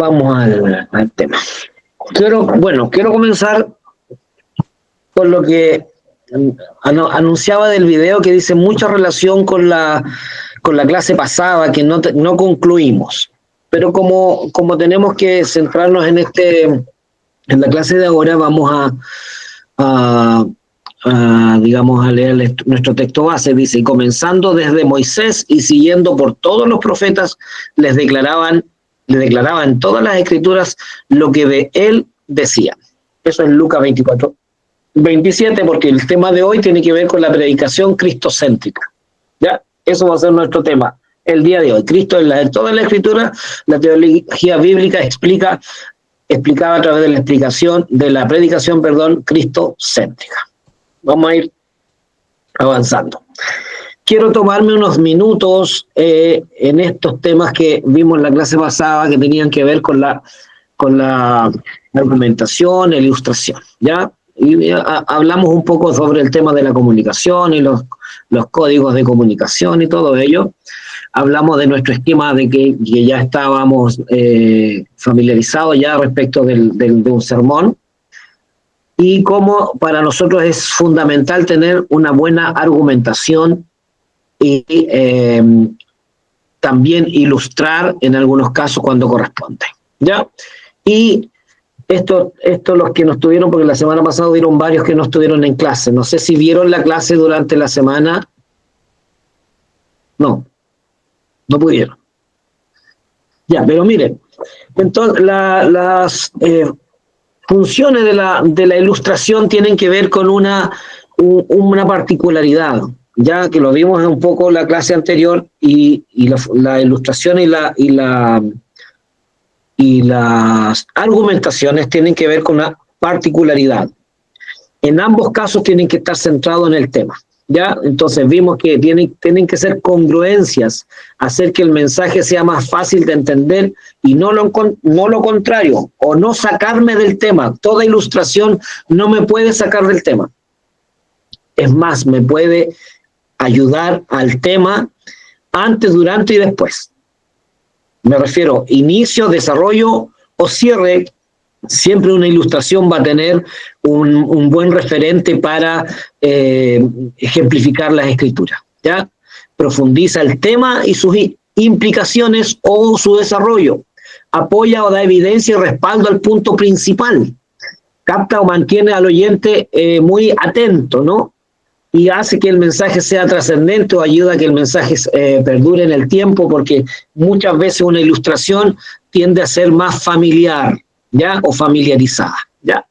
vamos al tema. Quiero comenzar por lo que anunciaba del video, que dice mucha relación con la clase pasada, que no concluimos. Pero como tenemos que centrarnos en la clase de ahora, vamos digamos, a leer nuestro texto base. Dice: y comenzando desde Moisés y siguiendo por todos los profetas, le declaraban en todas las escrituras lo que de él decía. Eso es Lucas 24:27, porque el tema de hoy tiene que ver con la predicación cristocéntrica. ¿Ya? Eso va a ser nuestro tema el día de hoy. Cristo en toda la escritura, la teología bíblica explicaba a través de la predicación, cristocéntrica. Vamos a ir avanzando. Quiero tomarme unos minutos en estos temas que vimos en la clase pasada, que tenían que ver con la argumentación, la ilustración, ¿ya? Y hablamos un poco sobre el tema de la comunicación y los códigos de comunicación y todo ello. Hablamos de nuestro esquema de que ya estábamos familiarizados ya respecto de un sermón, y cómo para nosotros es fundamental tener una buena argumentación y también ilustrar en algunos casos cuando corresponde, ¿ya? Y esto los que no estuvieron, porque la semana pasada hubieron varios que no estuvieron en clase. No sé si vieron la clase durante la semana. No pudieron. Ya, pero miren, entonces las funciones de la ilustración tienen que ver con una particularidad, ya que lo vimos un poco en la clase anterior, y la ilustración y las argumentaciones tienen que ver con una particularidad. En ambos casos tienen que estar centrados en el tema, ¿ya? Entonces vimos que tienen que ser congruencias, hacer que el mensaje sea más fácil de entender y no lo contrario, o no sacarme del tema. Toda ilustración no me puede sacar del tema. Es más, me puede ayudar al tema antes, durante y después. Me refiero inicio, desarrollo o cierre. Siempre una ilustración va a tener un buen referente para ejemplificar las escrituras, ¿ya? Profundiza el tema y sus implicaciones o su desarrollo. Apoya o da evidencia y respaldo al punto principal. Capta o mantiene al oyente muy atento, ¿no? Y hace que el mensaje sea trascendente, o ayuda a que el mensaje perdure en el tiempo, porque muchas veces una ilustración tiende a ser más familiar, ¿ya? O familiarizada, ¿ya?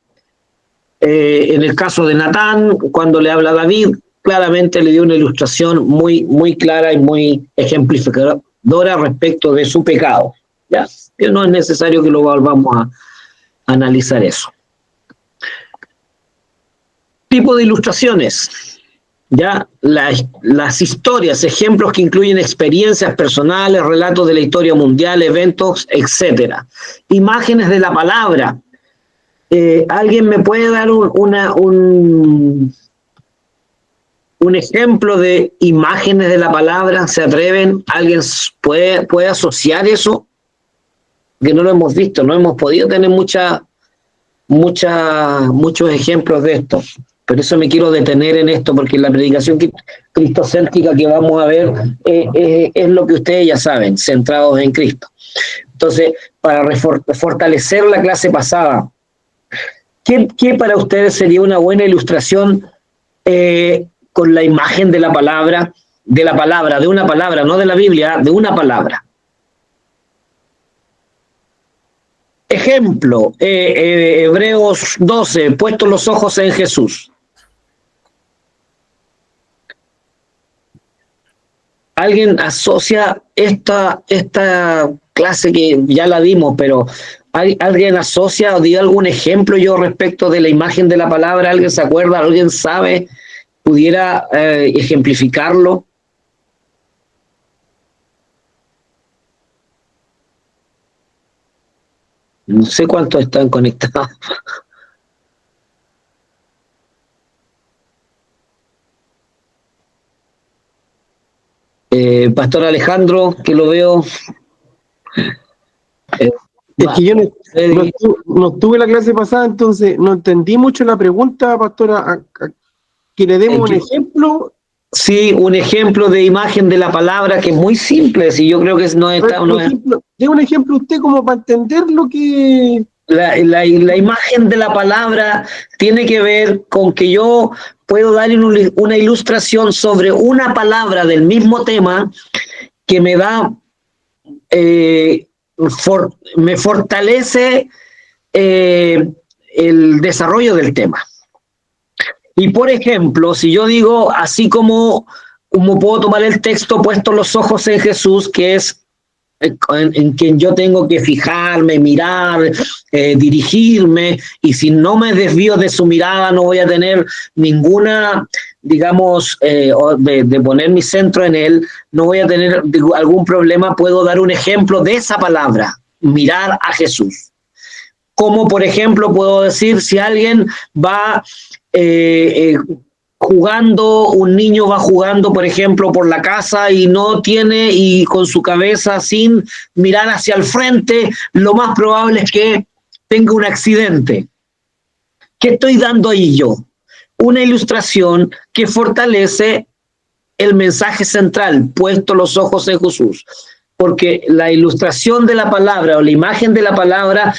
En el caso de Natán, cuando le habla a David, claramente le dio una ilustración muy, muy clara y muy ejemplificadora respecto de su pecado, ¿ya? Que no es necesario que lo volvamos a analizar eso. Tipo de ilustraciones. Ya las historias, ejemplos que incluyen experiencias personales, relatos de la historia mundial, eventos, etcétera. Imágenes de la palabra. ¿Alguien me puede dar un ejemplo de imágenes de la palabra? ¿Se atreven? ¿Alguien puede asociar eso? Que no lo hemos visto, no hemos podido tener muchos ejemplos de esto. Por eso me quiero detener en esto, porque la predicación cristocéntrica que vamos a ver es lo que ustedes ya saben, centrados en Cristo. Entonces, para fortalecer la clase pasada, ¿qué para ustedes sería una buena ilustración con la imagen de la palabra, de una palabra, no de la Biblia, de una palabra? Ejemplo, Hebreos 12, puestos los ojos en Jesús. ¿Alguien asocia esta clase, que ya la dimos, pero alguien asocia o dio algún ejemplo yo respecto de la imagen de la palabra? ¿Alguien se acuerda? ¿Alguien sabe? ¿Pudiera ejemplificarlo? No sé cuántos están conectados. Pastor Alejandro, que lo veo. Es que yo no estuve en la clase pasada, entonces no entendí mucho la pregunta, pastora. Que le demos un ejemplo. Sí, un ejemplo de imagen de la palabra que es muy simple. Si yo creo que no está. Dé un ejemplo usted como para entender lo que. La imagen de la palabra tiene que ver con que yo puedo dar una ilustración sobre una palabra del mismo tema que me da, me fortalece el desarrollo del tema. Y por ejemplo, si yo digo, así como puedo tomar el texto puesto los ojos en Jesús, que es en quien yo tengo que fijarme, mirar, dirigirme, y si no me desvío de su mirada no voy a tener ninguna, digamos, de poner mi centro en él, no voy a tener algún problema. Puedo dar un ejemplo de esa palabra, mirar a Jesús. Como por ejemplo puedo decir, si alguien va jugando, un niño va jugando, por ejemplo, por la casa y con su cabeza sin mirar hacia el frente, lo más probable es que tenga un accidente. ¿Qué estoy dando ahí yo? Una ilustración que fortalece el mensaje central, puesto los ojos en Jesús. Porque la ilustración de la palabra o la imagen de la palabra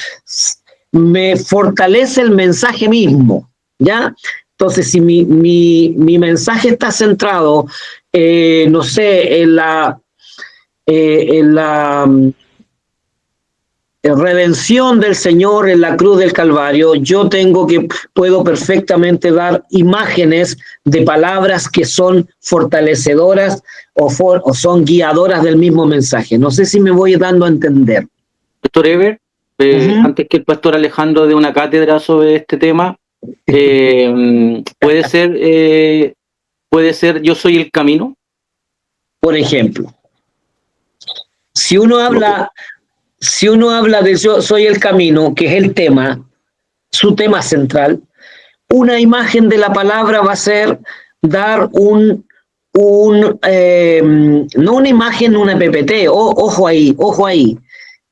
me fortalece el mensaje mismo, ¿ya? Entonces, si mi mensaje está centrado, no sé, en la redención del Señor en la cruz del Calvario, puedo perfectamente dar imágenes de palabras que son fortalecedoras o son guiadoras del mismo mensaje. No sé si me voy dando a entender. Pastor Ever, antes que el pastor Alejandro dé una cátedra sobre este tema, puede ser yo soy el camino. Por ejemplo, si uno habla de yo soy el camino, que es el tema, su tema central, una imagen de la palabra va a ser dar no una imagen, una PPT, ojo ahí,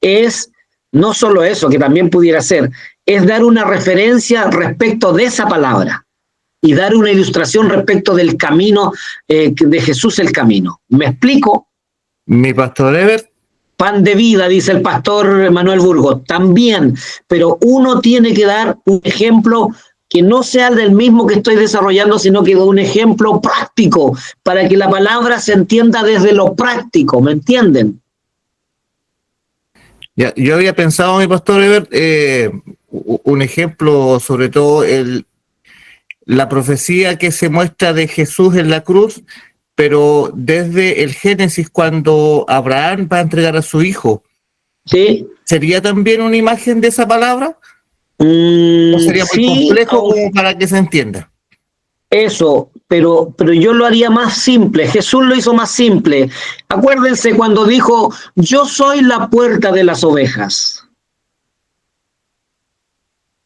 es no solo eso, que también pudiera ser, es dar una referencia respecto de esa palabra y dar una ilustración respecto del camino, de Jesús el camino. ¿Me explico? Mi pastor Ever. Pan de vida, dice el pastor Manuel Burgos, también, pero uno tiene que dar un ejemplo que no sea del mismo que estoy desarrollando, sino que un ejemplo práctico, para que la palabra se entienda desde lo práctico, ¿me entienden? Ya, yo había pensado, mi pastor Ever, un ejemplo, sobre todo la profecía que se muestra de Jesús en la cruz, pero desde el Génesis, cuando Abraham va a entregar a su hijo. ¿Sí? ¿Sería también una imagen de esa palabra? ¿O sería muy complejo como para que se entienda? Eso, pero yo lo haría más simple. Jesús lo hizo más simple. Acuérdense cuando dijo, yo soy la puerta de las ovejas.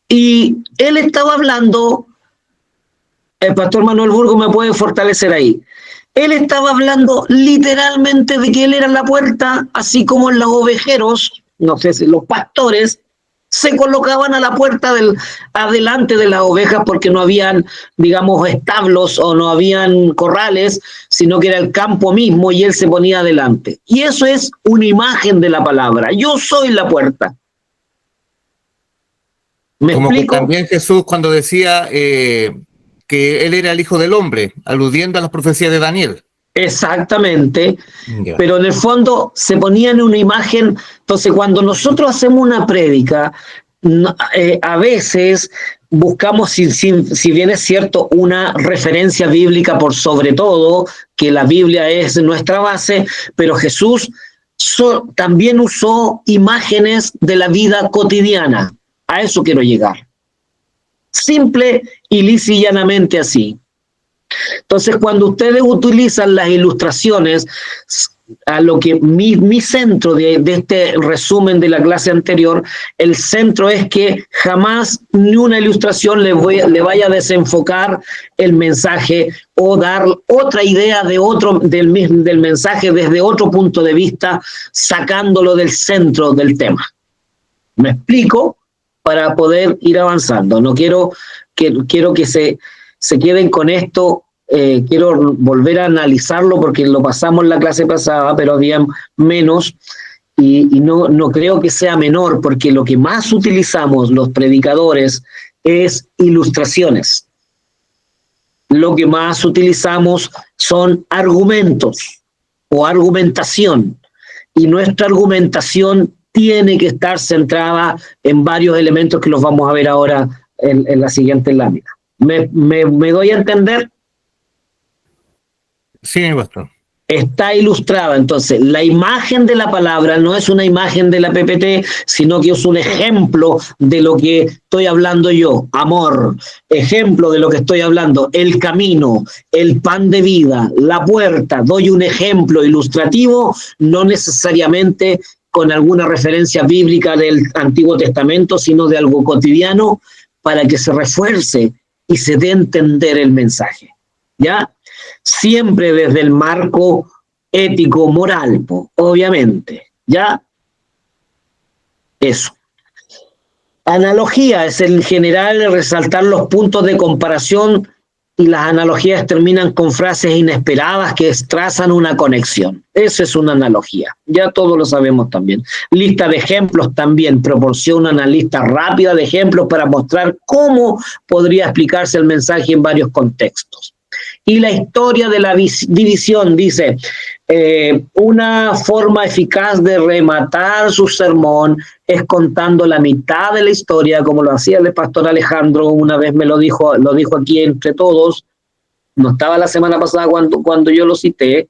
Y él estaba hablando, el pastor Manuel Burgos me puede fortalecer ahí. Él estaba hablando literalmente de que él era la puerta, así como los ovejeros, no sé si los pastores, se colocaban a la puerta adelante de las ovejas porque no habían, digamos, establos o no habían corrales, sino que era el campo mismo y él se ponía adelante. Y eso es una imagen de la palabra. Yo soy la puerta. ¿Me como explico? También Jesús cuando decía que él era el Hijo del Hombre, aludiendo a las profecías de Daniel. Exactamente, Yeah. pero en el fondo se ponía en una imagen. Entonces cuando nosotros hacemos una prédica, a veces buscamos, si bien es cierto, una referencia bíblica por sobre todo, que la Biblia es nuestra base, pero Jesús también usó imágenes de la vida cotidiana. A eso quiero llegar. Simple y lisa y llanamente así. Entonces, cuando ustedes utilizan las ilustraciones, a lo que mi centro de este resumen de la clase anterior, el centro es que jamás ni una ilustración le vaya a desenfocar el mensaje o dar otra idea del mensaje desde otro punto de vista, sacándolo del centro del tema. Me explico para poder ir avanzando. No quiero que se queden con esto. Quiero volver a analizarlo porque lo pasamos en la clase pasada, pero había menos. Y no creo que sea menor, porque lo que más utilizamos los predicadores es ilustraciones. Lo que más utilizamos son argumentos o argumentación. Y nuestra argumentación tiene que estar centrada en varios elementos que los vamos a ver ahora en la siguiente lámina. ¿Me doy a entender? Sí, mi pastor. Está ilustrada. Entonces, la imagen de la palabra no es una imagen de la PPT, sino que es un ejemplo de lo que estoy hablando yo. Amor, ejemplo de lo que estoy hablando. El camino, el pan de vida, la puerta. Doy un ejemplo ilustrativo, no necesariamente con alguna referencia bíblica del Antiguo Testamento, sino de algo cotidiano, para que se refuerce y se dé a entender el mensaje. ¿Ya? Siempre desde el marco ético, moral, obviamente. ¿Ya? Eso. Analogía es en general resaltar los puntos de comparación, y las analogías terminan con frases inesperadas que trazan una conexión. Eso es una analogía. Ya todos lo sabemos también. Lista de ejemplos también. Proporciona una lista rápida de ejemplos para mostrar cómo podría explicarse el mensaje en varios contextos. Y la historia de la división dice, una forma eficaz de rematar su sermón es contando la mitad de la historia, como lo hacía el pastor Alejandro, una vez me lo dijo aquí entre todos, no estaba la semana pasada cuando yo lo cité,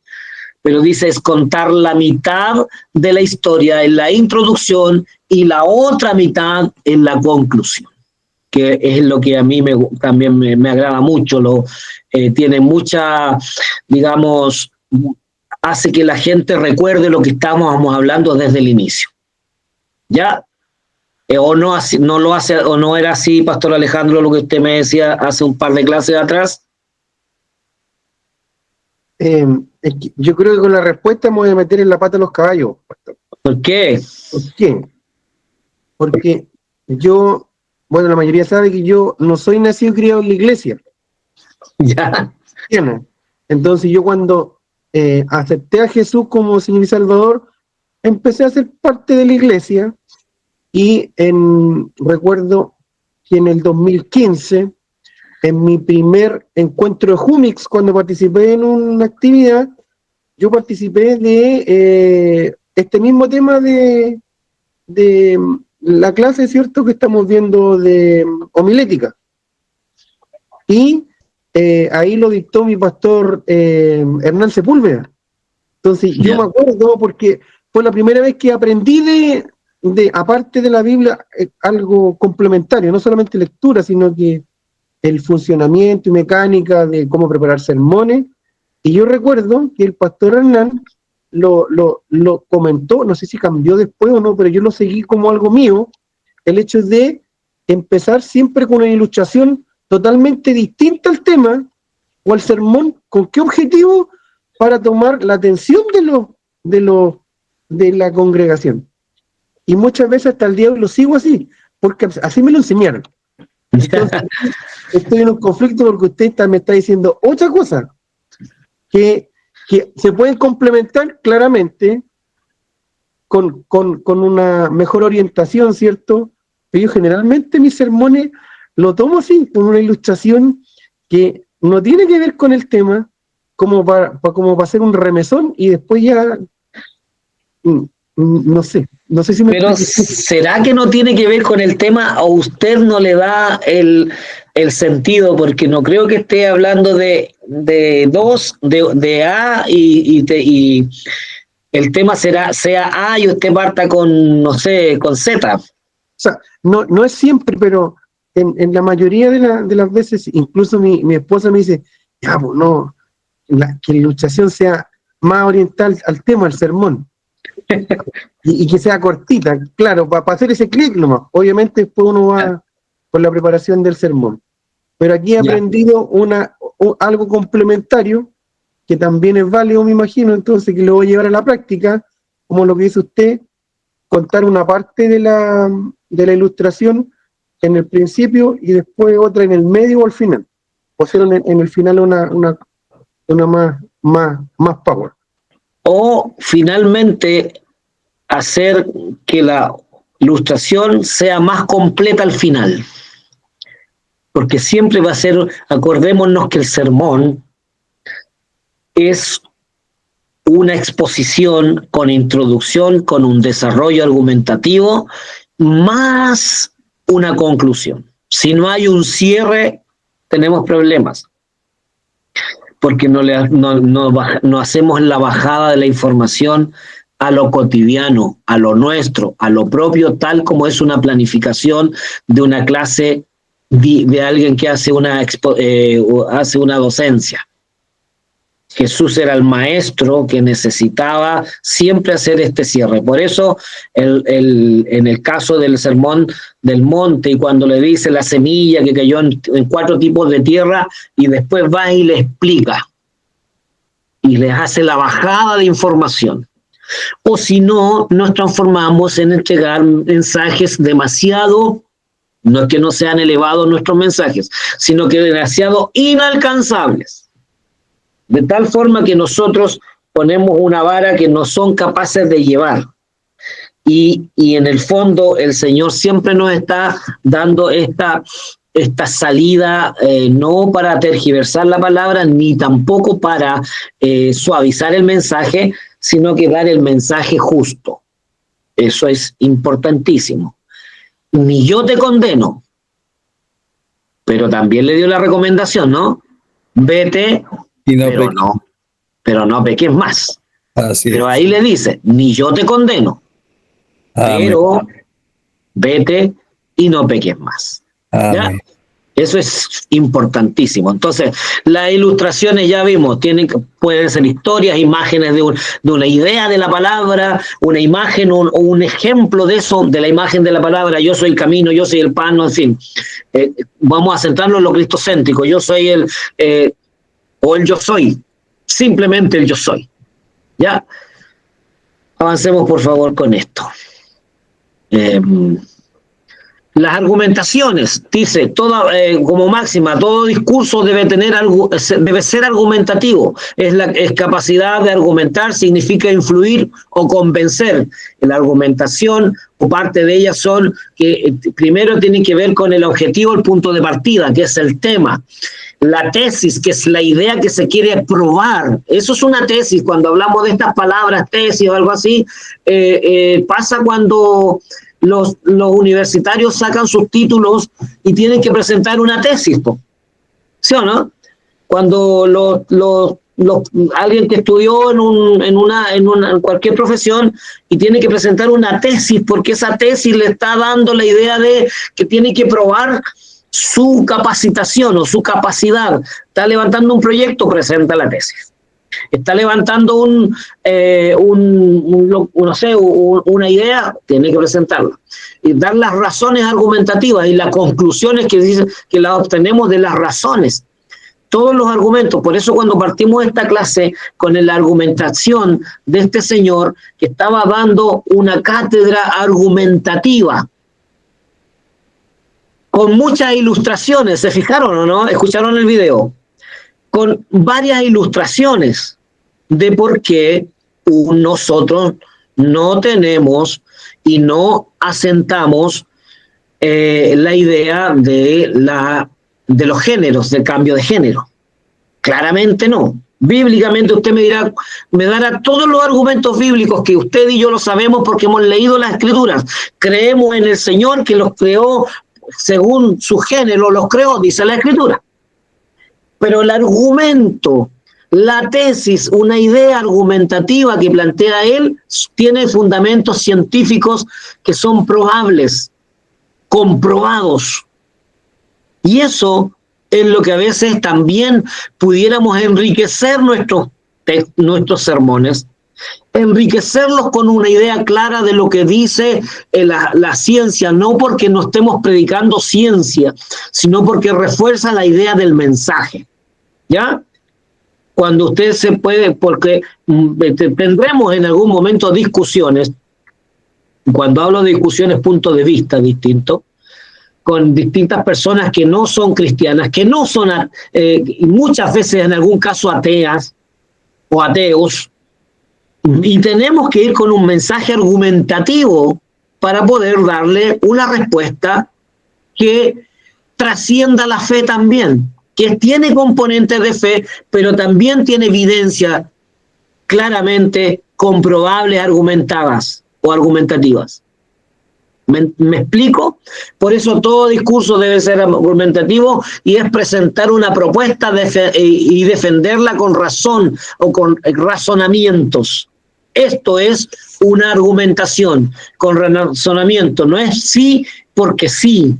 pero dice es contar la mitad de la historia en la introducción y la otra mitad en la conclusión, que es lo que a mí también me agrada mucho, tiene mucha, digamos, hace que la gente recuerde lo que estábamos hablando desde el inicio. ¿Ya? O no lo hace, o no era así, Pastor Alejandro, lo que usted me decía hace un par de clases atrás. Yo creo que con la respuesta me voy a meter en la pata de los caballos, pastor. ¿Por qué? ¿Por qué? Porque yo, bueno, la mayoría sabe que yo no soy nacido y criado en la iglesia. Ya. Entonces yo cuando acepté a Jesús como Señor y Salvador, empecé a ser parte de la iglesia y recuerdo que en el 2015, en mi primer encuentro de Jumix, cuando participé en una actividad, yo participé de este mismo tema de la clase, ¿cierto?, que estamos viendo de homilética. Y ahí lo dictó mi pastor Hernán Sepúlveda. Entonces yo me acuerdo porque fue la primera vez que aprendí aparte de la Biblia, algo complementario, no solamente lectura, sino que el funcionamiento y mecánica de cómo preparar sermones. Y yo recuerdo que el pastor Hernán lo comentó, no sé si cambió después o no, pero yo lo seguí como algo mío, el hecho de empezar siempre con una ilustración totalmente distinta al tema o al sermón. ¿Con qué objetivo? Para tomar la atención de la congregación. Y muchas veces hasta el día de hoy lo sigo así, porque así me lo enseñaron. Entonces, estoy en un conflicto porque usted me está diciendo otra cosa, que se pueden complementar claramente con una mejor orientación, ¿cierto? Pero yo generalmente mis sermones lo tomo así, con una ilustración que no tiene que ver con el tema, como para hacer un remesón y después ya, no sé si me... Pero ¿será que no tiene que ver con el tema o usted no le da el sentido? Porque no creo que esté hablando de A y el tema sea A y usted parta con, no sé, con Z. O sea, no es siempre, pero en la mayoría de las veces, incluso mi esposa me dice, ya, pues no, que la ilustración sea más oriental al tema, al sermón. y que sea cortita, claro, para hacer ese clic nomás. Obviamente después uno va con la preparación del sermón. Pero aquí he aprendido algo complementario, que también es válido, me imagino, entonces que lo voy a llevar a la práctica, como lo que dice usted, contar una parte de la ilustración en el principio y después otra en el medio o al final. Pusieron en el final una más power. O finalmente hacer que la ilustración sea más completa al final. Porque siempre va a ser, acordémonos que el sermón es una exposición con introducción, con un desarrollo argumentativo, más una conclusión. Si no hay un cierre, tenemos problemas, porque no hacemos la bajada de la información a lo cotidiano, a lo nuestro, a lo propio, tal como es una planificación de una clase de alguien que hace una docencia. Jesús era el maestro que necesitaba siempre hacer este cierre. Por eso, en el caso del Sermón del Monte, y cuando le dice la semilla que cayó en 4 tipos de tierra, y después va y le explica, y les hace la bajada de información. O si no, nos transformamos en entregar mensajes demasiado, no es que no sean elevados nuestros mensajes, sino que demasiado inalcanzables. De tal forma que nosotros ponemos una vara que no son capaces de llevar. Y en el fondo el Señor siempre nos está dando esta salida, no para tergiversar la palabra, ni tampoco para suavizar el mensaje, sino que dar el mensaje justo. Eso es importantísimo. Ni yo te condeno, pero también le dio la recomendación, ¿no? Vete, pero no peques más. Así pero es. ahí le dice, ni yo te condeno, pero vete y no peques más. ¿Ya? Eso es importantísimo. Entonces, las ilustraciones ya vimos, pueden ser historias, imágenes de una idea de la palabra, una imagen o un ejemplo de eso, de la imagen de la palabra. Yo soy el camino, yo soy el pan, en fin. Vamos a centrarnos en lo cristocéntrico. Yo soy o el yo soy, simplemente el yo soy. ¿Ya? Avancemos por favor con esto. Las argumentaciones, dice, como máxima, todo discurso debe ser argumentativo. Es capacidad de argumentar, significa influir o convencer. La argumentación o parte de ellas son que primero tienen que ver con el objetivo, el punto de partida, que es el tema. La tesis, que es la idea que se quiere probar. Eso es una tesis. Cuando hablamos de estas palabras, tesis o algo así, pasa cuando los universitarios sacan sus títulos y tienen que presentar una tesis, ¿sí o no? Cuando alguien que estudió en cualquier profesión y tiene que presentar una tesis, porque esa tesis le está dando la idea de que tiene que probar su capacitación o su capacidad. Está levantando un proyecto, presenta la tesis. Está levantando una idea, tiene que presentarla. Y dar las razones argumentativas y las conclusiones que dicen que las obtenemos de las razones. Todos los argumentos. Por eso cuando partimos esta clase con la argumentación de este señor que estaba dando una cátedra argumentativa, con muchas ilustraciones, ¿se fijaron o no? ¿Escucharon el video? Con varias ilustraciones de por qué nosotros no tenemos y no asentamos la idea de los géneros, del cambio de género. Claramente no. Bíblicamente usted me dará todos los argumentos bíblicos que usted y yo lo sabemos porque hemos leído las Escrituras. Creemos en el Señor que los creó según su género, los creó, dice la Escritura. Pero el argumento, la tesis, una idea argumentativa que plantea él, tiene fundamentos científicos que son probables, comprobados. Y eso es lo que a veces también pudiéramos enriquecer nuestros sermones, enriquecerlos con una idea clara de lo que dice la ciencia, no porque no estemos predicando ciencia, sino porque refuerza la idea del mensaje. ¿Ya? Cuando usted porque tendremos en algún momento discusiones Cuando hablo de discusiones, puntos de vista distintos, con distintas personas que no son cristianas, que no son, y muchas veces en algún caso ateas o ateos, y tenemos que ir con un mensaje argumentativo para poder darle una respuesta que trascienda la fe también, que tiene componentes de fe, pero también tiene evidencia claramente comprobables, argumentadas o argumentativas. ¿Me explico? Por eso todo discurso debe ser argumentativo y es presentar una propuesta y defenderla con razón o con razonamientos. Esto es una argumentación con razonamiento. No es sí porque sí,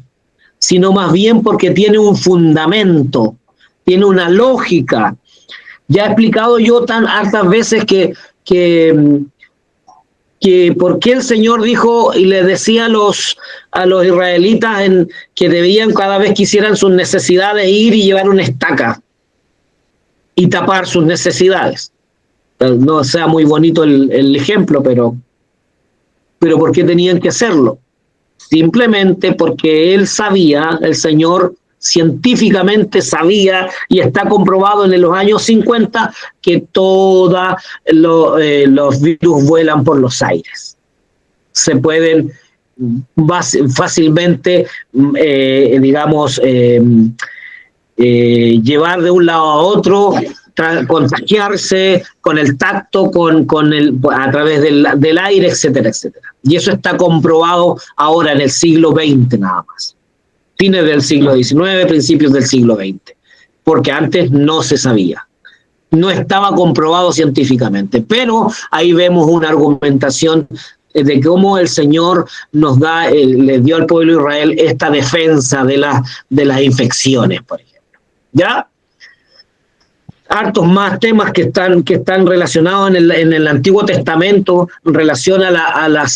sino más bien porque tiene un fundamento, tiene una lógica. Ya he explicado yo tan hartas veces que por qué el Señor dijo y le decía a los israelitas que debían cada vez que hicieran sus necesidades ir y llevar una estaca y tapar sus necesidades. No sea muy bonito el ejemplo, pero ¿por qué tenían que hacerlo? Simplemente porque él sabía, el Señor científicamente sabía, y está comprobado en los años 50, que todos los virus vuelan por los aires. Se pueden fácilmente, llevar de un lado a otro, contagiarse con el tacto, a través del aire, etcétera, etcétera. Y eso está comprobado ahora en el siglo XX nada más. Fines del siglo XIX, principios del siglo XX, porque antes no se sabía, no estaba comprobado científicamente, pero ahí vemos una argumentación de cómo el Señor le dio al pueblo de Israel esta defensa de las infecciones, por ejemplo. ¿Ya? Hartos más temas que están relacionados en el Antiguo Testamento en relación a la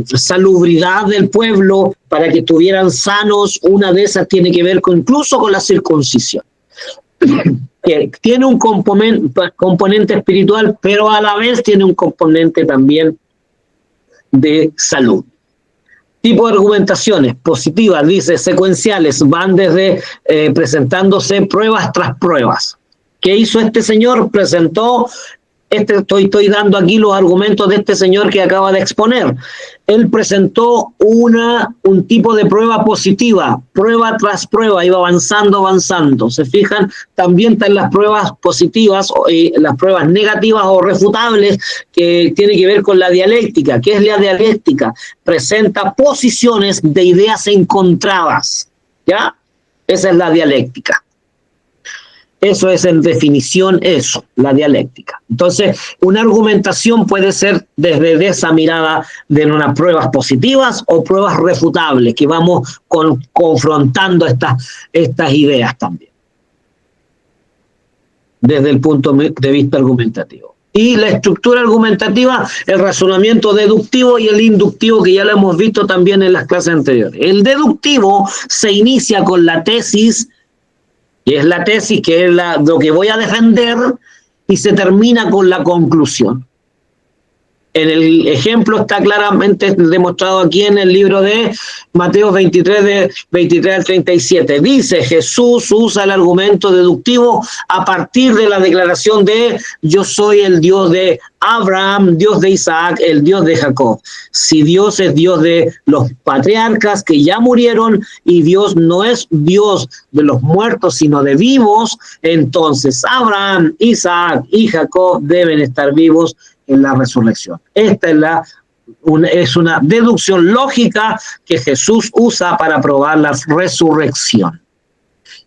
salubridad del pueblo para que estuvieran sanos. Una de esas tiene que ver incluso con la circuncisión, que tiene un componente espiritual, pero a la vez tiene un componente también de salud. Tipo de argumentaciones positivas, dice, secuenciales, van desde presentándose pruebas tras pruebas. ¿Qué hizo este señor? Presentó, estoy dando aquí los argumentos de este señor que acaba de exponer. Él presentó un tipo de prueba positiva, prueba tras prueba, iba avanzando. ¿Se fijan? También están las pruebas positivas y las pruebas negativas o refutables, que tiene que ver con la dialéctica. ¿Qué es la dialéctica? Presenta posiciones de ideas encontradas, ¿ya? Esa es la dialéctica. Eso es en definición la dialéctica. Entonces, una argumentación puede ser desde esa mirada de unas pruebas positivas o pruebas refutables, que vamos confrontando estas ideas también, desde el punto de vista argumentativo. Y la estructura argumentativa, el razonamiento deductivo y el inductivo, que ya lo hemos visto también en las clases anteriores. El deductivo se inicia con la tesis, que es la tesis, que es lo que voy a defender, y se termina con la conclusión. En el ejemplo está claramente demostrado aquí en el libro de Mateo 23, de 23 al 37. Dice, Jesús usa el argumento deductivo a partir de la declaración de yo soy el Dios de Abraham, Dios de Isaac, el Dios de Jacob. Si Dios es Dios de los patriarcas que ya murieron y Dios no es Dios de los muertos sino de vivos, entonces Abraham, Isaac y Jacob deben estar vivos en la resurrección. Esta es una deducción lógica que Jesús usa para probar la resurrección.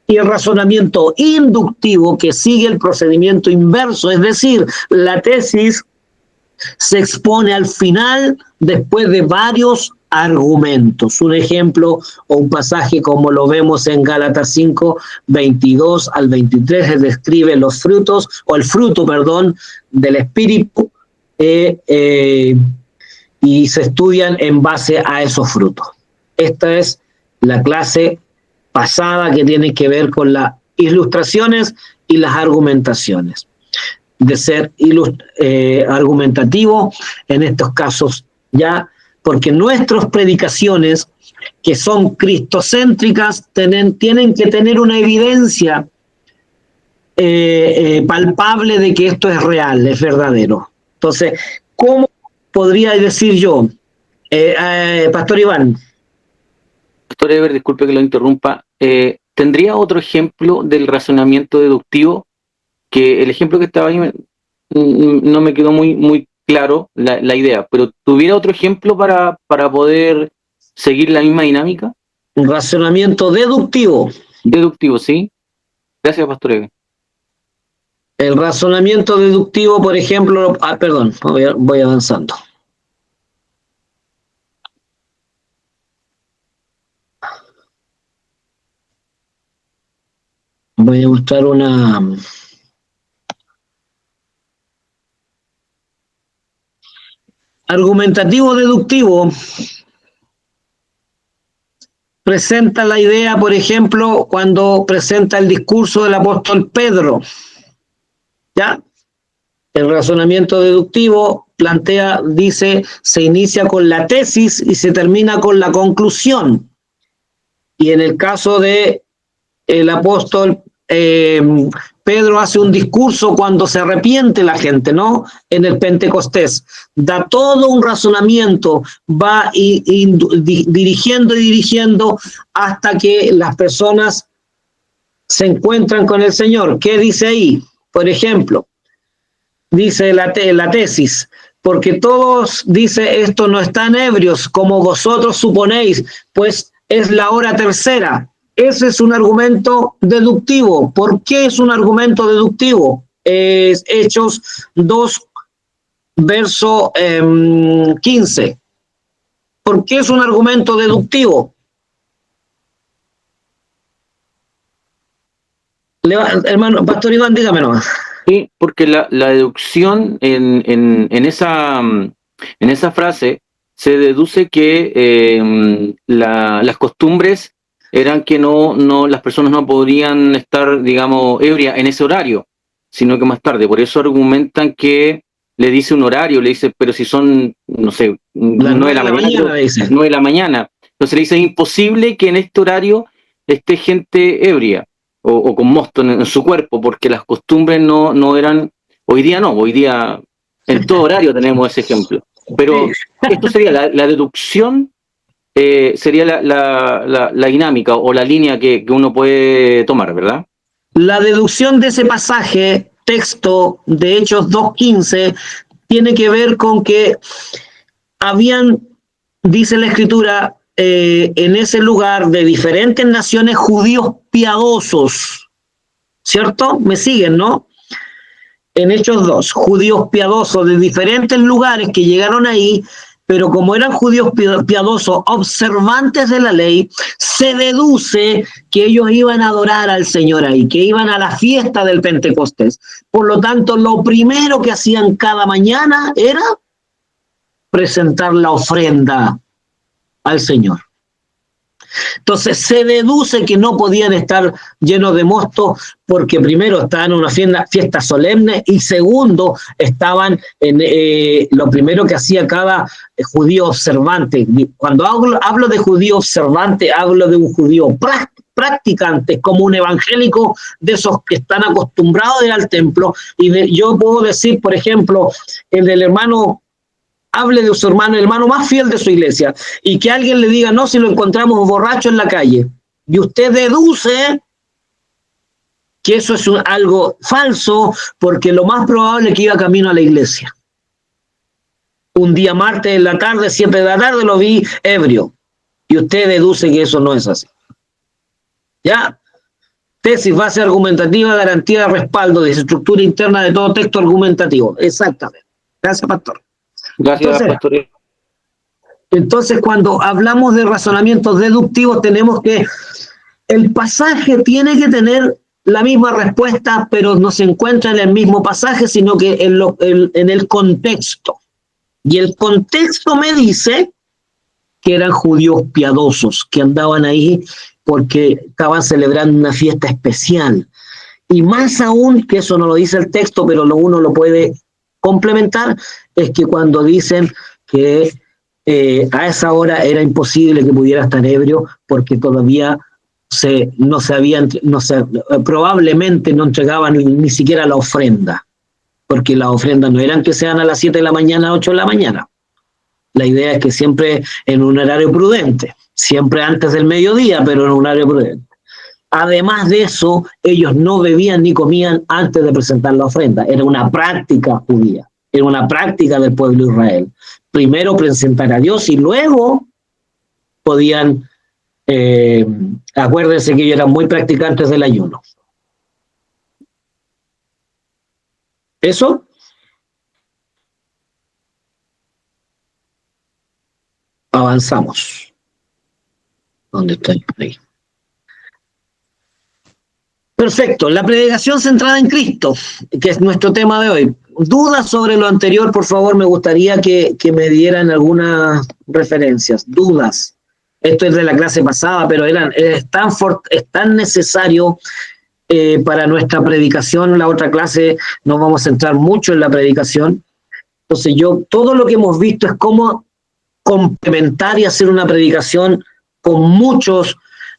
Y el razonamiento inductivo, que sigue el procedimiento inverso, es decir, la tesis se expone al final después de varios argumentos. Un ejemplo o un pasaje como lo vemos en Gálatas 5, 22 al 23, describe los frutos, o el fruto, del Espíritu, y se estudian en base a esos frutos. Esta es la clase pasada que tiene que ver con las ilustraciones y las argumentaciones. De ser argumentativo, en estos casos ya porque nuestras predicaciones, que son cristocéntricas, tienen que tener una evidencia palpable de que esto es real, es verdadero. Entonces, ¿cómo podría decir yo, Pastor Iván? Pastor Ever, disculpe que lo interrumpa. ¿Tendría otro ejemplo del razonamiento deductivo? Que el ejemplo que estaba ahí no me quedó muy claro la idea, pero ¿tuviera otro ejemplo para poder seguir la misma dinámica? Un razonamiento deductivo. Deductivo, ¿sí? Gracias, Pastor Ever. El razonamiento deductivo, por ejemplo, perdón, voy avanzando. Voy a mostrar una... Argumentativo deductivo presenta la idea, por ejemplo, cuando presenta el discurso del apóstol Pedro. ¿Ya? El razonamiento deductivo dice, se inicia con la tesis y se termina con la conclusión. Y en el caso de el apóstol Pedro hace un discurso cuando se arrepiente la gente, ¿no? En el Pentecostés. Da todo un razonamiento, va dirigiendo hasta que las personas se encuentran con el Señor. ¿Qué dice ahí? Por ejemplo, dice la tesis, porque todos, dice, esto no están ebrios, como vosotros suponéis, pues es la hora tercera. Ese es un argumento deductivo. ¿Por qué es un argumento deductivo? Hechos 2, verso 15. ¿Por qué es un argumento deductivo? Hermano, Pastor Iván, dígame nomás. Sí, porque la deducción en esa frase se deduce que las costumbres eran que las personas no podrían estar, digamos, ebrias en ese horario, sino que más tarde. Por eso argumentan que le dice un horario, le dice, pero si son, no sé, 9 de la mañana, 9 de la mañana. Entonces le dice, es imposible que en este horario esté gente ebria o con mosto en su cuerpo, porque las costumbres no eran, hoy día en todo horario tenemos ese ejemplo. Pero esto sería la deducción. Sería la dinámica o la línea que uno puede tomar, ¿verdad? La deducción de ese pasaje, texto de Hechos 2.15, tiene que ver con que dice la Escritura, en ese lugar de diferentes naciones judíos piadosos, ¿cierto? ¿Me siguen, no? En Hechos 2, judíos piadosos de diferentes lugares que llegaron ahí, pero como eran judíos piadosos, observantes de la ley, se deduce que ellos iban a adorar al Señor ahí, que iban a la fiesta del Pentecostés. Por lo tanto, lo primero que hacían cada mañana era presentar la ofrenda al Señor. Entonces se deduce que no podían estar llenos de mosto porque primero estaban en una fiesta solemne y segundo estaban en lo primero que hacía cada judío observante. Cuando hablo de judío observante, hablo de un judío practicante, como un evangélico de esos que están acostumbrados a ir al templo. Y yo puedo decir, por ejemplo, el del hermano, hable de su hermano, el hermano más fiel de su iglesia, y que alguien le diga, no, si lo encontramos borracho en la calle, y usted deduce que eso es algo falso, porque lo más probable es que iba camino a la iglesia. Un día martes en la tarde, 7 de la tarde, lo vi ebrio, y usted deduce que eso no es así. ¿Ya? Tesis, base argumentativa, garantía de respaldo, de estructura interna de todo texto argumentativo. Exactamente. Gracias, pastor. Gracias, pastor. Entonces, cuando hablamos de razonamientos deductivos, tenemos que el pasaje tiene que tener la misma respuesta, pero no se encuentra en el mismo pasaje, sino que en el contexto. Y el contexto me dice que eran judíos piadosos, que andaban ahí porque estaban celebrando una fiesta especial. Y más aún, que eso no lo dice el texto, pero uno lo puede complementar, es que cuando dicen que a esa hora era imposible que pudiera estar ebrio porque todavía probablemente no entregaban ni siquiera la ofrenda, porque las ofrendas no eran que sean a las 7 de la mañana, 8 de la mañana. La idea es que siempre en un horario prudente, siempre antes del mediodía, pero en un horario prudente. Además de eso, ellos no bebían ni comían antes de presentar la ofrenda. Era una práctica judía, era una práctica del pueblo de Israel. Primero presentar a Dios y luego podían, acuérdense que ellos eran muy practicantes del ayuno. ¿Eso? Avanzamos. ¿Dónde estoy? Ahí. Perfecto. La predicación centrada en Cristo, que es nuestro tema de hoy. ¿Dudas sobre lo anterior? Por favor, me gustaría que me dieran algunas referencias. Dudas. Esto es de la clase pasada, pero es tan necesario para nuestra predicación. La otra clase no vamos a centrar mucho en la predicación. Entonces todo lo que hemos visto es cómo complementar y hacer una predicación con muchos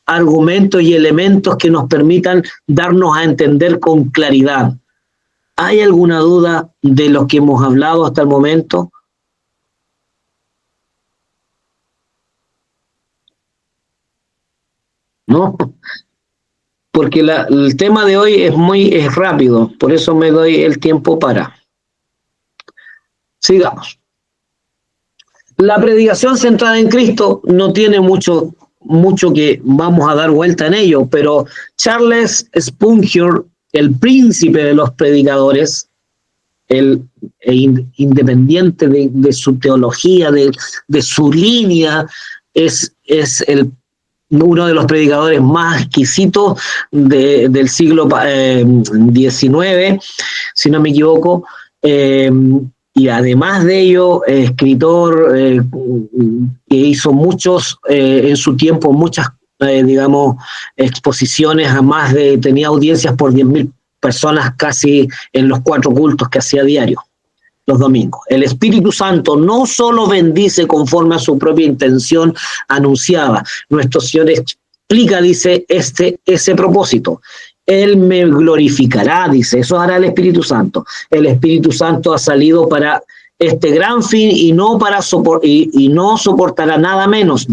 argumentos y elementos que nos permitan darnos a entender con claridad. ¿Hay alguna duda de lo que hemos hablado hasta el momento? ¿No? Porque el tema de hoy es rápido, por eso me doy el tiempo para. Sigamos. La predicación centrada en Cristo no tiene mucho que vamos a dar vuelta en ello, pero Charles Spurgeon, el príncipe de los predicadores, independiente de su teología, de su línea, es uno de los predicadores más exquisitos del siglo XIX, si no me equivoco, y además de ello, escritor que hizo en su tiempo muchas, exposiciones, tenía audiencias por 10.000 personas casi en los 4 cultos que hacía diario, los domingos. El Espíritu Santo no solo bendice conforme a su propia intención anunciada. Nuestro Señor explica, dice, ese propósito. Él me glorificará, dice, eso hará el Espíritu Santo. El Espíritu Santo ha salido para este gran fin y no soportará nada menos,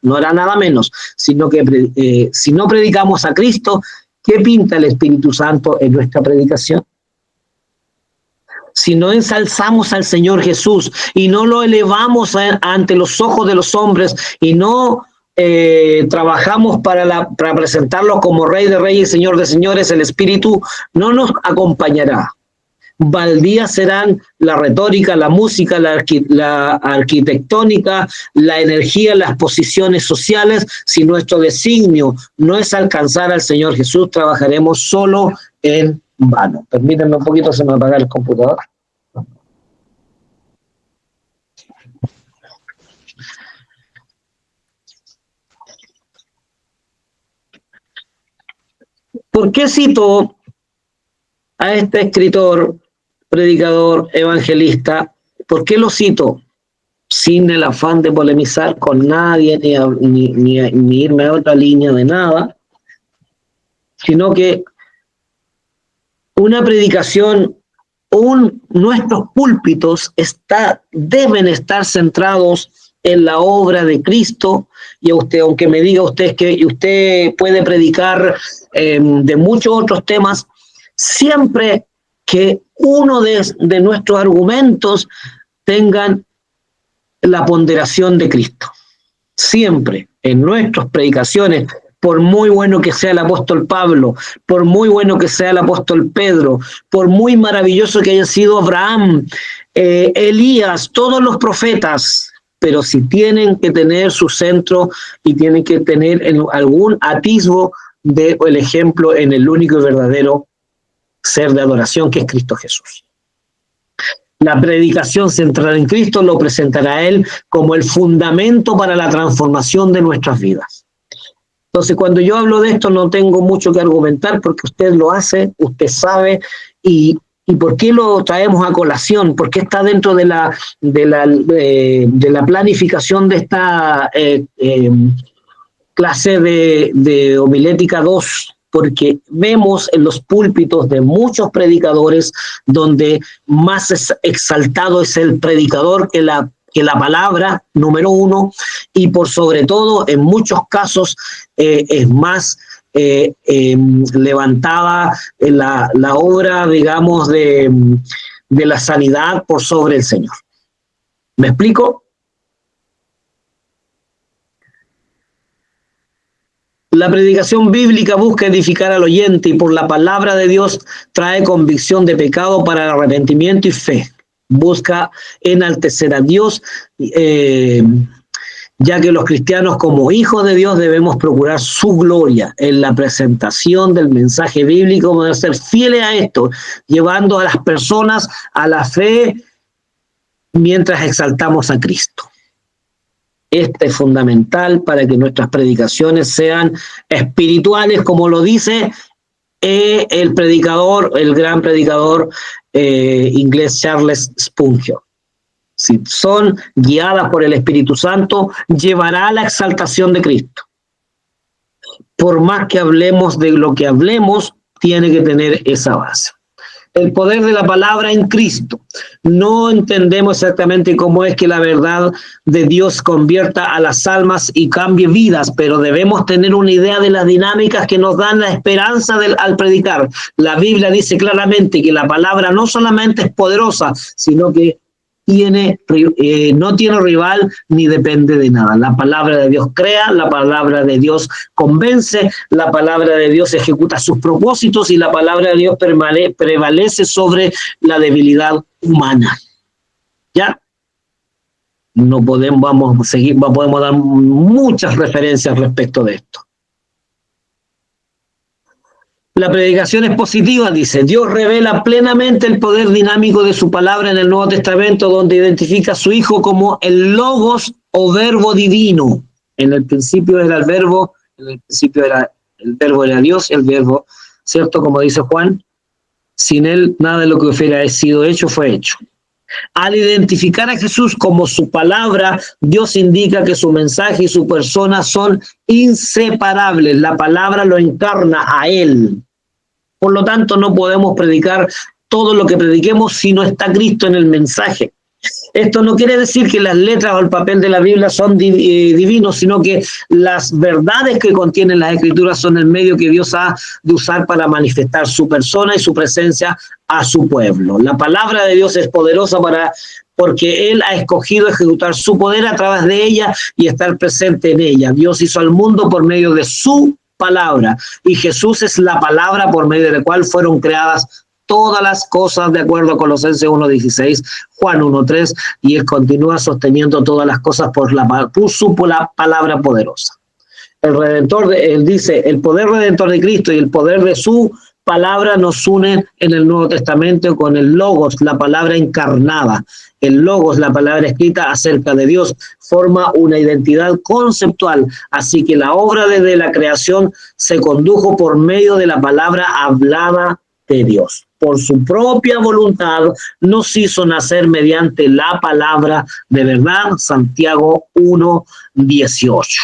no hará nada menos, sino que si no predicamos a Cristo, ¿qué pinta el Espíritu Santo en nuestra predicación? Si no ensalzamos al Señor Jesús y no lo elevamos ante los ojos de los hombres y no trabajamos para presentarlo como Rey de Reyes y Señor de Señores, el Espíritu no nos acompañará. Baldía serán la retórica, la música, la arquitectónica, la energía, las posiciones sociales. Si nuestro designio no es alcanzar al Señor Jesús, trabajaremos solo en vano. Permítanme un poquito, se me apaga el computador. ¿Por qué cito a este escritor, predicador, evangelista? ¿Por qué lo cito? Sin el afán de polemizar con nadie, ni irme a otra línea de nada, sino que una predicación, nuestros púlpitos deben estar centrados en la obra de Cristo. Y a usted, aunque me diga usted que usted puede predicar de muchos otros temas, siempre que uno de nuestros argumentos tengan la ponderación de Cristo. Siempre en nuestras predicaciones, por muy bueno que sea el apóstol Pablo, por muy bueno que sea el apóstol Pedro, por muy maravilloso que haya sido Abraham, Elías, todos los profetas, pero si tienen que tener su centro y tienen que tener algún atisbo del ejemplo en el único y verdadero ser de adoración que es Cristo Jesús. La predicación centrada en Cristo lo presentará a Él como el fundamento para la transformación de nuestras vidas. Entonces, cuando yo hablo de esto no tengo mucho que argumentar porque usted lo hace, usted sabe y ¿Y por qué lo traemos a colación? ¿Por qué está dentro de la planificación de esta clase de homilética 2? Porque vemos en los púlpitos de muchos predicadores donde más exaltado es el predicador que la palabra, número uno, y por sobre todo, en muchos casos, es más levantada la obra, digamos, de la sanidad por sobre el Señor. ¿Me explico? La predicación bíblica busca edificar al oyente y por la palabra de Dios trae convicción de pecado para el arrepentimiento y fe. Busca enaltecer a Dios, ya que los cristianos como hijos de Dios debemos procurar su gloria en la presentación del mensaje bíblico, debemos ser fieles a esto, llevando a las personas a la fe mientras exaltamos a Cristo. Este es fundamental para que nuestras predicaciones sean espirituales, como lo dice el gran predicador inglés Charles Spurgeon. Si son guiadas por el Espíritu Santo, llevará a la exaltación de Cristo. Por más que hablemos de lo que hablemos, tiene que tener esa base. El poder de la palabra en Cristo. No entendemos exactamente cómo es que la verdad de Dios convierta a las almas y cambie vidas, pero debemos tener una idea de las dinámicas que nos dan la esperanza al predicar. La Biblia dice claramente que la palabra no solamente es poderosa, sino que no tiene rival ni depende de nada. La palabra de Dios crea, la palabra de Dios convence, la palabra de Dios ejecuta sus propósitos y la palabra de Dios prevalece sobre la debilidad humana. ¿Ya? No podemos dar muchas referencias respecto de esto. La predicación es positiva, dice. Dios revela plenamente el poder dinámico de su palabra en el Nuevo Testamento, donde identifica a su Hijo como el Logos o Verbo divino. En el principio era el Verbo, el Verbo era Dios, el Verbo, ¿cierto? Como dice Juan, sin él nada de lo que hubiera sido hecho fue hecho. Al identificar a Jesús como su palabra, Dios indica que su mensaje y su persona son inseparables. La palabra lo encarna a él. Por lo tanto, no podemos predicar todo lo que prediquemos si no está Cristo en el mensaje. Esto no quiere decir que las letras o el papel de la Biblia son divinos, sino que las verdades que contienen las Escrituras son el medio que Dios ha de usar para manifestar su persona y su presencia a su pueblo. La palabra de Dios es poderosa porque Él ha escogido ejecutar su poder a través de ella y estar presente en ella. Dios hizo al mundo por medio de su palabra y Jesús es la palabra por medio de la cual fueron creadas todas las cosas, de acuerdo a Colosenses 1:16, Juan 1:3, y él continúa sosteniendo todas las cosas por su palabra poderosa. El Redentor, él dice, el poder redentor de Cristo y el poder de su palabra nos unen en el Nuevo Testamento con el Logos, la palabra encarnada. El Logos, la palabra escrita acerca de Dios, forma una identidad conceptual. Así que la obra desde la creación se condujo por medio de la palabra hablada de Dios. Por su propia voluntad nos hizo nacer mediante la palabra de verdad, Santiago 1:18.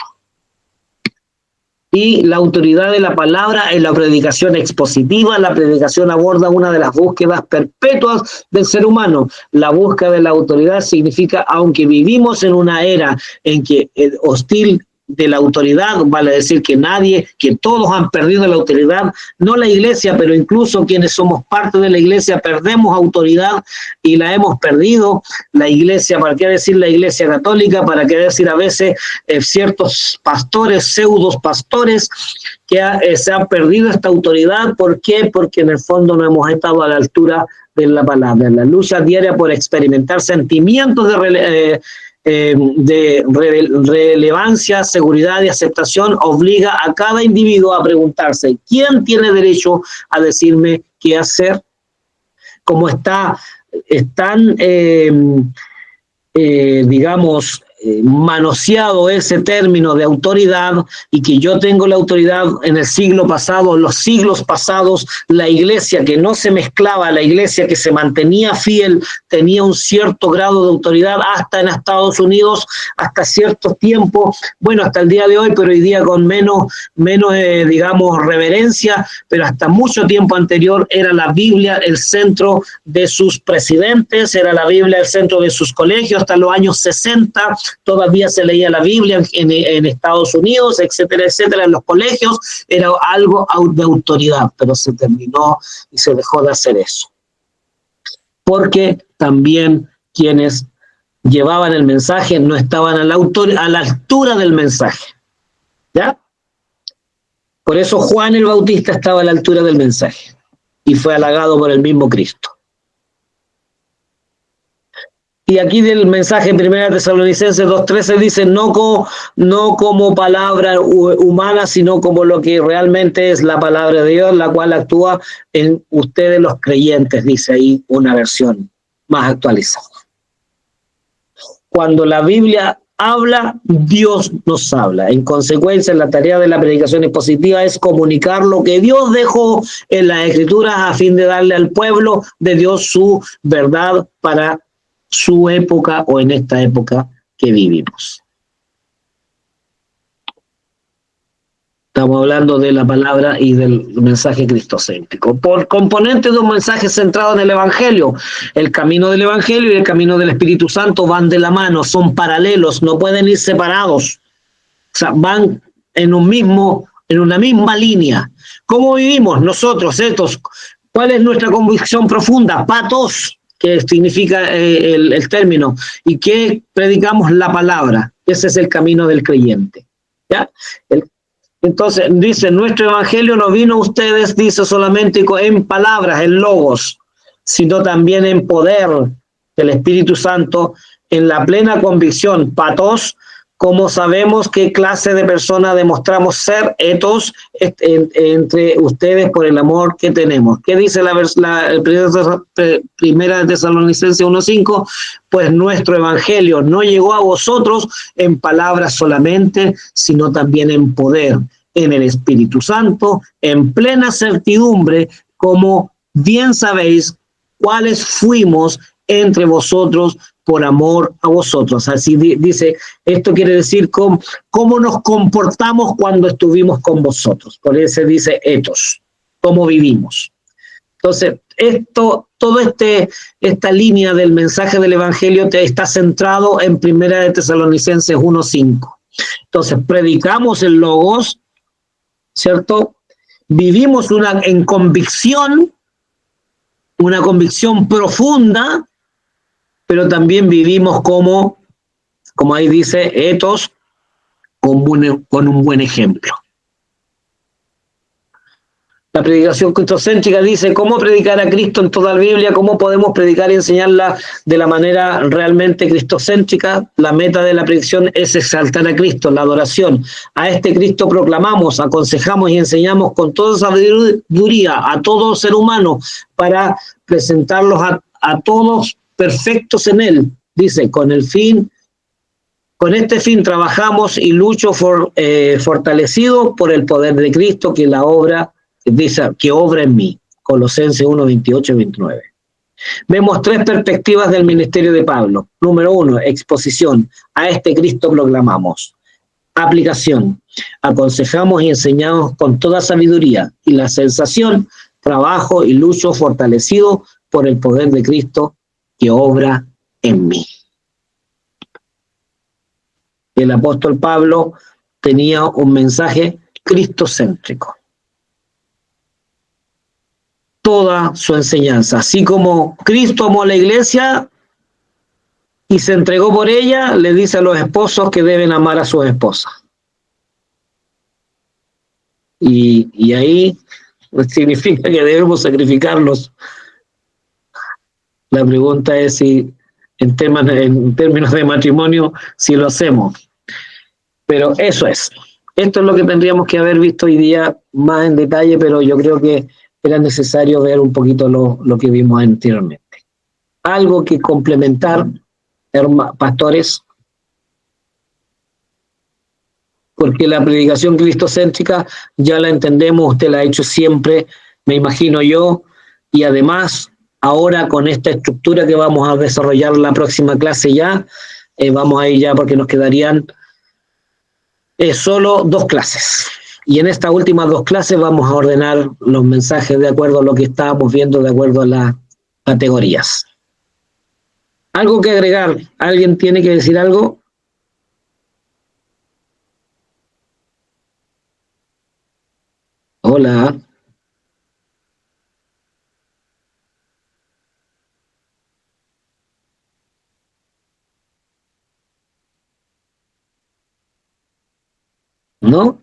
Y la autoridad de la palabra en la predicación expositiva. La predicación aborda una de las búsquedas perpetuas del ser humano. La búsqueda de la autoridad significa, aunque vivimos en una era en que hostil de la autoridad, vale decir que todos han perdido la autoridad, no la iglesia, pero incluso quienes somos parte de la iglesia perdemos autoridad y la hemos perdido. La iglesia, ¿para qué decir la iglesia católica? ¿Para qué decir a veces ciertos pastores, pseudos pastores que se han perdido esta autoridad? ¿Por qué? Porque en el fondo no hemos estado a la altura de la palabra. La lucha diaria por experimentar sentimientos de relevancia, seguridad y aceptación obliga a cada individuo a preguntarse: ¿quién tiene derecho a decirme qué hacer? Como están, digamos, manoseado ese término de autoridad, y que yo tengo la autoridad en el siglo pasado, en los siglos pasados, la iglesia que no se mezclaba, la iglesia que se mantenía fiel, tenía un cierto grado de autoridad hasta en Estados Unidos, hasta cierto tiempo, bueno, hasta el día de hoy, pero hoy día con menos digamos, reverencia, pero hasta mucho tiempo anterior era la Biblia el centro de sus presidentes, era la Biblia el centro de sus colegios, hasta los años 60 todavía se leía la Biblia en Estados Unidos, etcétera, etcétera, en los colegios, era algo de autoridad, pero se terminó y se dejó de hacer eso. Porque también quienes llevaban el mensaje no estaban a la altura del mensaje. ¿Ya? Por eso Juan el Bautista estaba a la altura del mensaje y fue halagado por el mismo Cristo. Y aquí del mensaje en 1 Tesalonicenses 2:13 dice, no como palabra humana, sino como lo que realmente es la palabra de Dios, la cual actúa en ustedes los creyentes, dice ahí una versión más actualizada. Cuando la Biblia habla, Dios nos habla. En consecuencia, la tarea de la predicación expositiva es comunicar lo que Dios dejó en las Escrituras a fin de darle al pueblo de Dios su verdad para su época o en esta época que vivimos. Estamos hablando de la palabra y del mensaje cristocéntrico. Por componente de un mensaje centrado en el Evangelio. El camino del Evangelio y el camino del Espíritu Santo van de la mano, son paralelos, no pueden ir separados. O sea, van en una misma línea. ¿Cómo vivimos nosotros estos? ¿Cuál es nuestra convicción profunda? Patos, que significa el término. ¿Y qué predicamos? La palabra. Ese es el camino del creyente. ¿Ya? Entonces, dice, nuestro evangelio no vino a ustedes, dice, solamente en palabras, en logos, sino también en poder del Espíritu Santo, en la plena convicción, patos, como sabemos qué clase de persona demostramos ser, etos, entre ustedes por el amor que tenemos. ¿Qué dice primera de Tesalonicenses 1:5? Pues nuestro evangelio no llegó a vosotros en palabras solamente, sino también en poder, en el Espíritu Santo, en plena certidumbre, como bien sabéis cuáles fuimos entre vosotros por amor a vosotros. Así dice, esto quiere decir cómo nos comportamos cuando estuvimos con vosotros. Por eso dice etos, cómo vivimos. Entonces, esta línea del mensaje del Evangelio está centrado en 1 de Tesalonicenses 1:5. Entonces, predicamos el Logos, ¿cierto? Vivimos en convicción, una convicción profunda, pero también vivimos como ahí dice, etos, con un buen ejemplo. La predicación cristocéntrica dice, ¿cómo predicar a Cristo en toda la Biblia? ¿Cómo podemos predicar y enseñarla de la manera realmente cristocéntrica? La meta de la predicación es exaltar a Cristo, la adoración. A este Cristo proclamamos, aconsejamos y enseñamos con toda sabiduría a todo ser humano para presentarlos a todos perfectos en Él. Dice, con este fin trabajamos y lucho fortalecido por el poder de Cristo que obra en mí. Colosenses 1:28 y 29. Vemos tres perspectivas del ministerio de Pablo. Número 1, exposición. A este Cristo proclamamos. Aplicación. Aconsejamos y enseñamos con toda sabiduría. Y la sensación, trabajo y lucho fortalecido por el poder de Cristo que obra en mí. El apóstol Pablo tenía un mensaje cristocéntrico. Toda su enseñanza, así como Cristo amó a la iglesia y se entregó por ella, le dice a los esposos que deben amar a sus esposas. Y ahí significa que debemos sacrificarlos. La pregunta es si en términos de matrimonio, si lo hacemos. Pero eso es. Esto es lo que tendríamos que haber visto hoy día más en detalle, pero yo creo que era necesario ver un poquito lo que vimos anteriormente. Algo que complementar, pastores. porque la predicación cristocéntrica ya la entendemos, usted la ha hecho siempre, me imagino yo, y además ahora con esta estructura que vamos a desarrollar la próxima clase ya, vamos a ir ya porque nos quedarían solo 2 clases. Y en estas últimas 2 clases vamos a ordenar los mensajes de acuerdo a lo que estábamos viendo, de acuerdo a las categorías. ¿Algo que agregar? ¿Alguien tiene que decir algo? Hola. ¿No?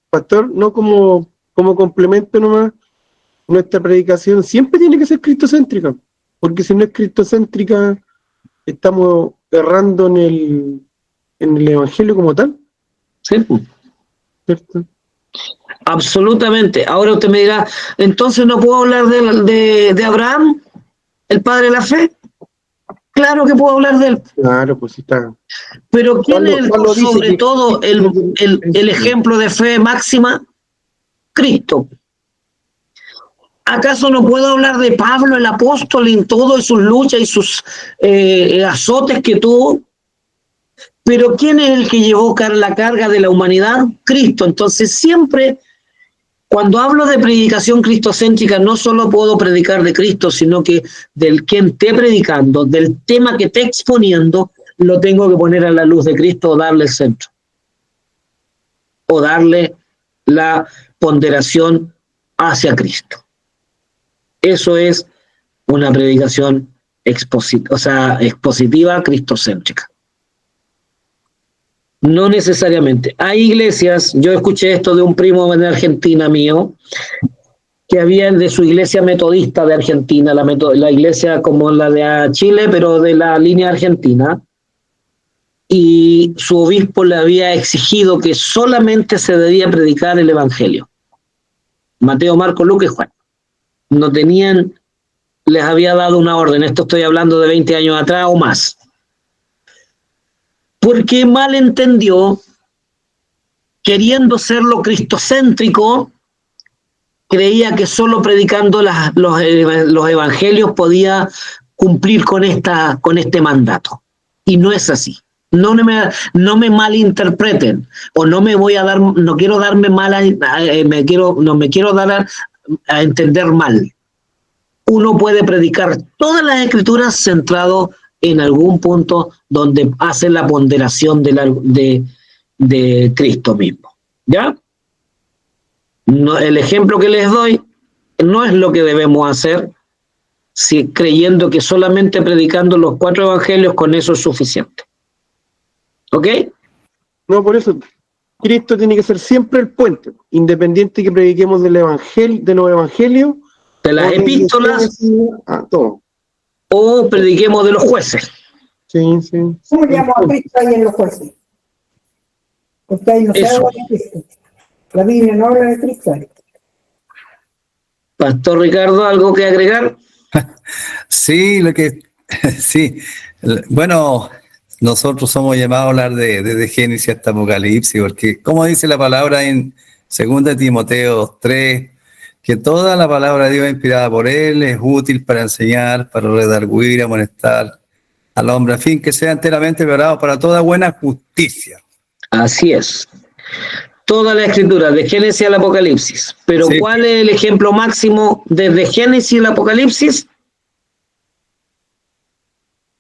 Pastor, no como complemento nomás, nuestra predicación siempre tiene que ser cristocéntrica, porque si no es cristocéntrica, estamos errando en el evangelio como tal, Sí. ¿cierto? Absolutamente. Ahora usted me dirá, entonces no puedo hablar de Abraham, el padre de la fe. Claro que puedo hablar de él. Claro, pues sí está. Pero ¿quién es Pablo dice sobre que- todo el ejemplo de fe máxima? Cristo. ¿Acaso no puedo hablar de Pablo, el apóstol, en todo sus luchas y sus azotes que tuvo? Pero ¿quién es el que llevó la carga de la humanidad? Cristo. Entonces siempre, cuando hablo de predicación cristocéntrica, no solo puedo predicar de Cristo, sino que del quien esté predicando, del tema que esté exponiendo, lo tengo que poner a la luz de Cristo o darle el centro. O darle la ponderación hacia Cristo. Eso es una predicación expositiva cristocéntrica. No necesariamente. Hay iglesias, yo escuché esto de un primo en Argentina mío, que había de su iglesia metodista de Argentina, la iglesia como la de Chile, pero de la línea argentina, y su obispo le había exigido que solamente se debía predicar el evangelio. Mateo, Marcos, Lucas y Juan. No tenían, les había dado una orden, esto estoy hablando de 20 años atrás o más. Porque malentendió, queriendo ser lo cristocéntrico, creía que solo predicando los evangelios podía cumplir con este mandato. Y no es así. No me malinterpreten, o no quiero darme no me quiero dar a entender mal. Uno puede predicar todas las escrituras centrado en algún punto donde hace la ponderación de Cristo mismo. ¿Ya? No, el ejemplo que les doy no es lo que debemos hacer, creyendo que solamente predicando los 4 evangelios con eso es suficiente. ¿Ok? No, por eso, Cristo tiene que ser siempre el puente, independiente que prediquemos del evangelio, de los evangelios, De las epístolas todo. o prediquemos de los jueces. Sí, sí. ¿Cómo llamo a Cristo ahí en los jueces? Porque ahí no se Eso. habla de Cristo. La Biblia no habla de Cristo. Pastor Ricardo, ¿algo que agregar? Sí, sí. Bueno, nosotros somos llamados a hablar desde Génesis hasta Apocalipsis, porque como dice la palabra en 2 Timoteo 3, que toda la palabra de Dios inspirada por Él es útil para enseñar, para redarguir, amonestar al hombre, a fin que sea enteramente preparado para toda buena justicia. Así es. Toda la escritura, de Génesis al Apocalipsis. Pero Sí. ¿cuál es el ejemplo máximo desde Génesis al Apocalipsis?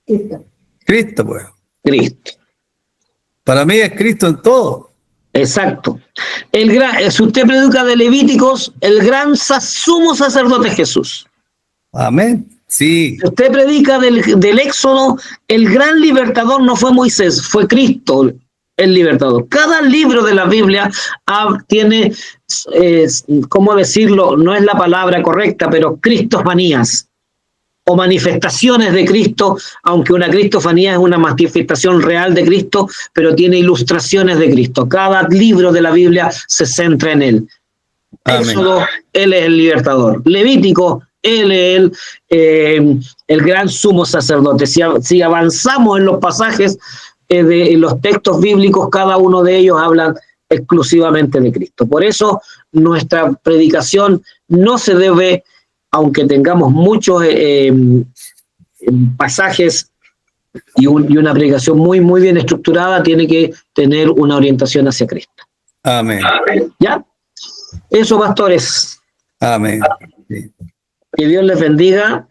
Cristo. Cristo, pues. Cristo. Para mí es Cristo en todo. Exacto. Si usted predica de Levíticos, el gran sumo sacerdote es Jesús. Amén. Sí. Si usted predica del Éxodo, el gran libertador no fue Moisés, fue Cristo el libertador. Cada libro de la Biblia tiene, ¿cómo decirlo? No es la palabra correcta, pero cristofanías o manifestaciones de Cristo, aunque una cristofanía es una manifestación real de Cristo, pero tiene ilustraciones de Cristo. Cada libro de la Biblia se centra en él. Amén. Éxodo, Él es el libertador. Levítico, Él es el gran sumo sacerdote. Si avanzamos en los pasajes de los textos bíblicos, cada uno de ellos hablan exclusivamente de Cristo. Por eso nuestra predicación no se debe, aunque tengamos muchos pasajes y una predicación muy, muy bien estructurada, tiene que tener una orientación hacia Cristo. Amén. ¿Ya? Eso, pastores. Amén. Sí. Que Dios les bendiga